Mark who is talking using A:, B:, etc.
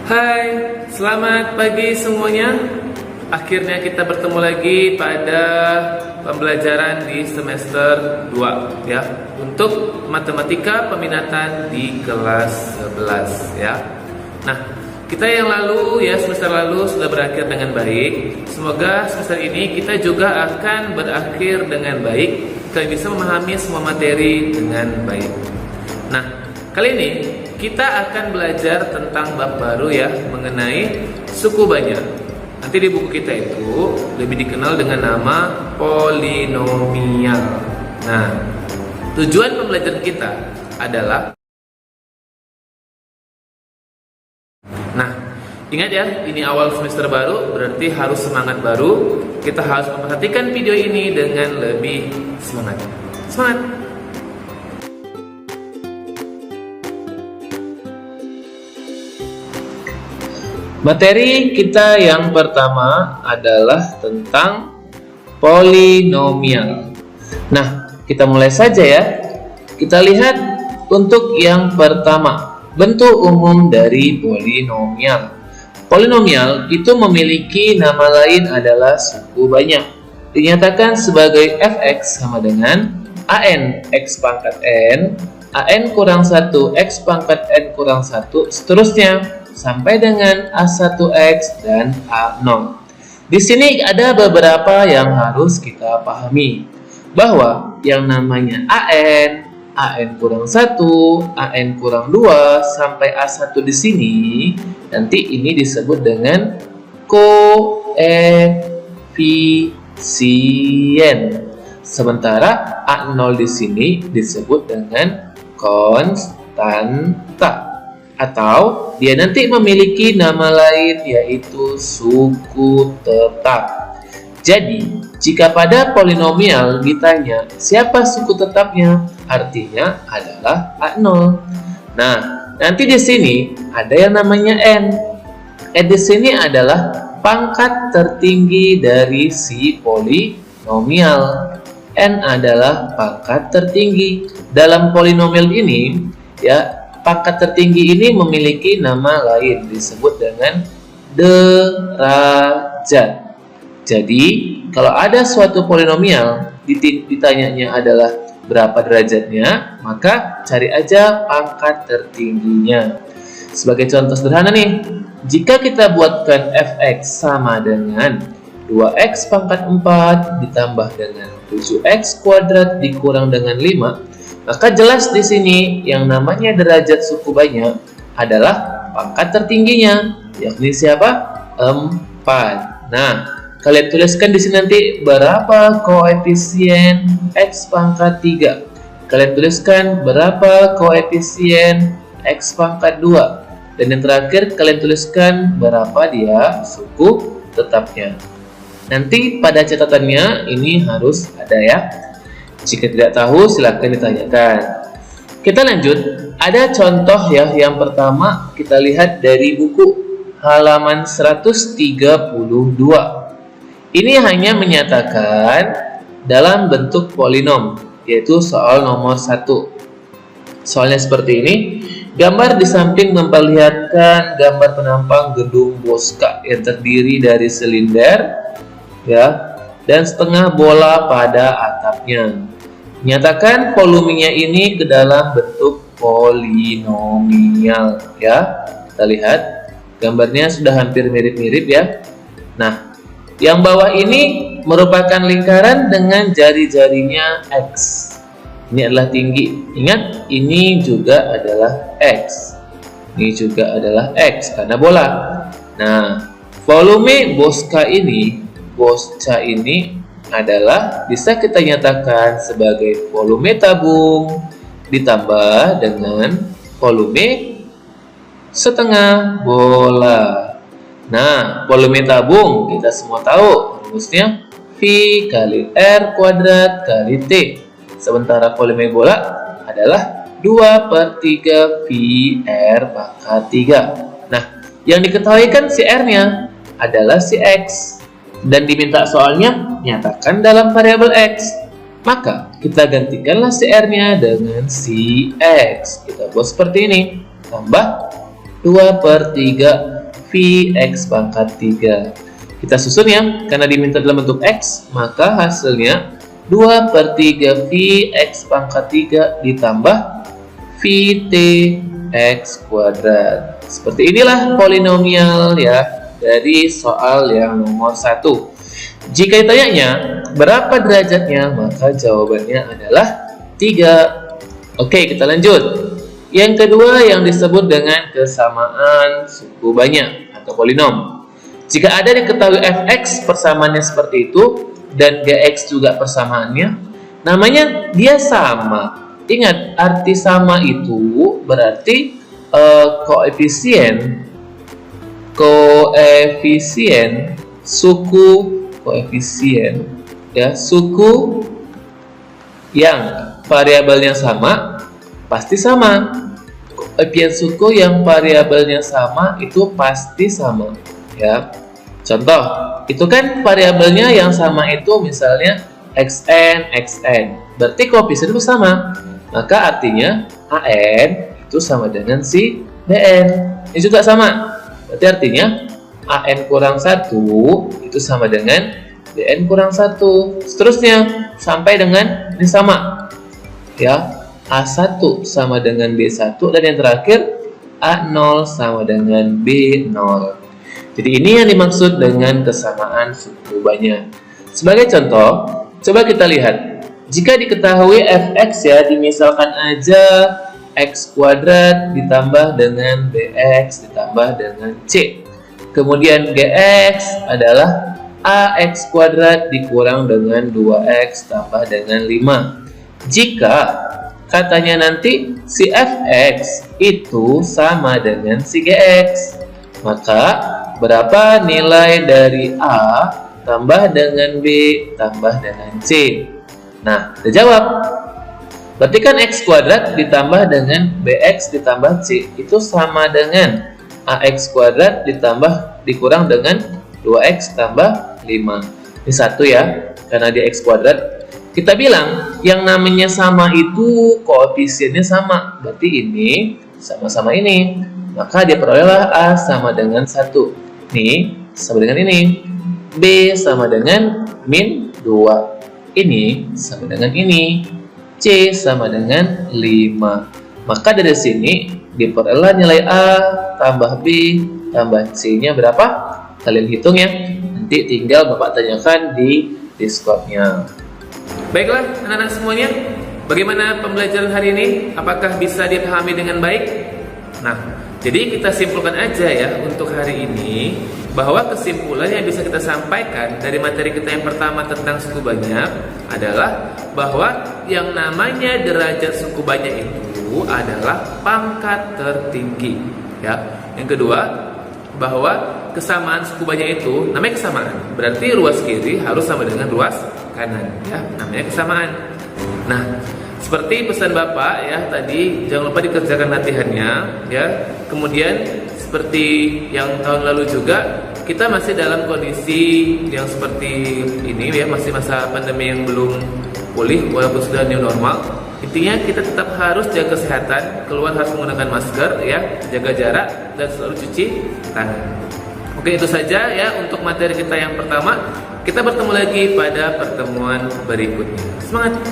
A: Hai, selamat pagi semuanya. Akhirnya kita bertemu lagi pada pembelajaran di semester 2 ya, untuk matematika peminatan di kelas 11 ya. Nah, kita yang lalu ya, semester lalu sudah berakhir dengan baik. Semoga semester ini kita juga akan berakhir dengan baik. Kita bisa memahami semua materi dengan baik. Nah, kali ini kita akan belajar tentang bab baru ya, mengenai suku banyak. Nanti di buku kita itu lebih dikenal dengan nama polinomial. Nah, tujuan pembelajaran kita adalah, ingat ya, ini awal semester baru, berarti harus semangat baru. Kita harus memperhatikan video ini dengan lebih semangat. Semangat! Materi kita yang pertama adalah tentang polinomial. Nah, kita mulai saja ya. Kita lihat untuk yang pertama, bentuk umum dari polinomial. Polinomial itu memiliki nama lain adalah suku banyak. Dinyatakan sebagai fx sama dengan an x pangkat n, an kurang 1 x pangkat n kurang 1, seterusnya sampai dengan A1X dan A0. Di sini ada beberapa yang harus kita pahami, bahwa yang namanya an kurang 1, an kurang 2 sampai A1 di sini nanti ini disebut dengan koefisien. Sementara A0 di sini disebut dengan konstanta. Atau dia nanti memiliki nama lain yaitu suku tetap. Jadi, jika pada polinomial ditanya siapa suku tetapnya, artinya adalah A0. Nah, nanti di sini ada yang namanya n. N di sini adalah pangkat tertinggi dari si polinomial. N adalah pangkat tertinggi. Dalam polinomial ini, ya, pangkat tertinggi ini memiliki nama lain, disebut dengan derajat. Jadi, kalau ada suatu polinomial ditanyanya adalah berapa derajatnya, maka cari aja pangkat tertingginya. Sebagai contoh sederhana nih, jika kita buatkan fx sama dengan 2x pangkat 4 ditambah dengan 7x kuadrat dikurang dengan 5, maka jelas di sini yang namanya derajat suku banyak adalah pangkat tertingginya, yakni siapa? 4. Nah, kalian tuliskan di sini nanti berapa koefisien x pangkat 3. Kalian tuliskan berapa koefisien x pangkat 2. Dan yang terakhir kalian tuliskan berapa dia suku tetapnya. Nanti pada catatannya ini harus ada ya. Jika tidak tahu, silakan ditanyakan. Kita lanjut. Ada contoh ya. Yang pertama kita lihat dari buku halaman 132. Ini hanya menyatakan dalam bentuk polinom, yaitu soal nomor 1. Soalnya seperti ini. Gambar di samping memperlihatkan gambar penampang gedung Bosca yang terdiri dari silinder ya, dan setengah bola pada atapnya. Nyatakan volumenya ini ke dalam bentuk polinomial ya. Kita lihat gambarnya sudah hampir mirip-mirip ya. Nah, yang bawah ini merupakan lingkaran dengan jari-jarinya X. Ini adalah tinggi. Ingat, ini juga adalah X. Ini juga adalah X karena bola. Nah, volume Bosca ini adalah bisa kita nyatakan sebagai volume tabung ditambah dengan volume setengah bola. Nah, volume tabung kita semua tahu rumusnya V kali R kuadrat kali T. Sementara volume bola adalah 2/3 VR pangkat 3. Nah, yang diketahui kan si R-nya adalah si X. Dan diminta soalnya nyatakan dalam variabel X. Maka kita gantikanlah si R-nya dengan si X. Kita buat seperti ini. Tambah 2/3 V X pangkat 3. Kita susun ya, karena diminta dalam bentuk X, maka hasilnya 2/3 V X pangkat 3 ditambah VT X kuadrat. Seperti inilah polinomial ya dari soal yang nomor 1. Jika ditanyanya berapa derajatnya, maka jawabannya adalah 3. Oke, kita lanjut. Yang kedua yang disebut dengan kesamaan suku banyak atau polinom. Jika ada diketahui fx persamaannya seperti itu dan gx juga persamaannya, namanya dia sama. Ingat, arti sama itu berarti koefisien suku yang variabelnya sama pasti sama. Koefisien suku yang variabelnya sama itu pasti sama ya. Contoh, itu kan variabelnya yang sama itu misalnya xn. Berarti koefisien itu sama. Maka artinya an itu sama dengan si bn. Ini juga sama. Berarti artinya an kurang 1 itu sama dengan bn kurang 1. Seterusnya sampai dengan ini sama. Ya. A1 sama dengan B1 dan yang terakhir A0 sama dengan B0. Jadi ini yang dimaksud dengan kesamaan suku banyak. Sebagai contoh, coba kita lihat. Jika diketahui fx ya, dimisalkan aja x kuadrat ditambah dengan bx ditambah dengan c. Kemudian gx adalah ax kuadrat dikurang dengan 2x tambah dengan 5. Jika katanya nanti si fx itu sama dengan si gx, maka berapa nilai dari a tambah dengan b tambah dengan c? Nah, kita jawab. Berarti kan x kuadrat ditambah dengan bx ditambah c itu sama dengan ax kuadrat ditambah dikurang dengan 2x tambah 5. Ini satu ya, karena dia x kuadrat. Kita bilang yang namanya sama itu koefisiennya sama. Berarti ini sama-sama ini. Maka dia perolehlah A sama dengan 1. Ini sama dengan ini. B sama dengan min 2. Ini sama dengan ini. C sama dengan 5. Maka dari sini diperoleh nilai A tambah B tambah C-nya berapa? Kalian hitung ya. Nanti tinggal Bapak tanyakan di Discord-nya. Baiklah anak-anak semuanya, bagaimana pembelajaran hari ini? Apakah bisa dipahami dengan baik? Nah, jadi kita simpulkan aja ya untuk hari ini, bahwa kesimpulan yang bisa kita sampaikan dari materi kita yang pertama tentang suku banyak adalah bahwa yang namanya derajat suku banyak itu adalah pangkat tertinggi ya. Yang kedua, bahwa kesamaan suku banyak itu namanya kesamaan, berarti ruas kiri harus sama dengan ruas kanan ya, namanya kesamaan. Nah, seperti pesan Bapak ya tadi, jangan lupa dikerjakan latihannya ya. Kemudian seperti yang tahun lalu juga, kita masih dalam kondisi yang seperti ini ya, masih masa pandemi yang belum pulih walaupun sudah new normal. Intinya kita tetap harus jaga kesehatan, keluar harus menggunakan masker ya, jaga jarak dan selalu cuci tangan. Oke, itu saja ya untuk materi kita yang pertama. Kita bertemu lagi pada pertemuan berikutnya. Semangat!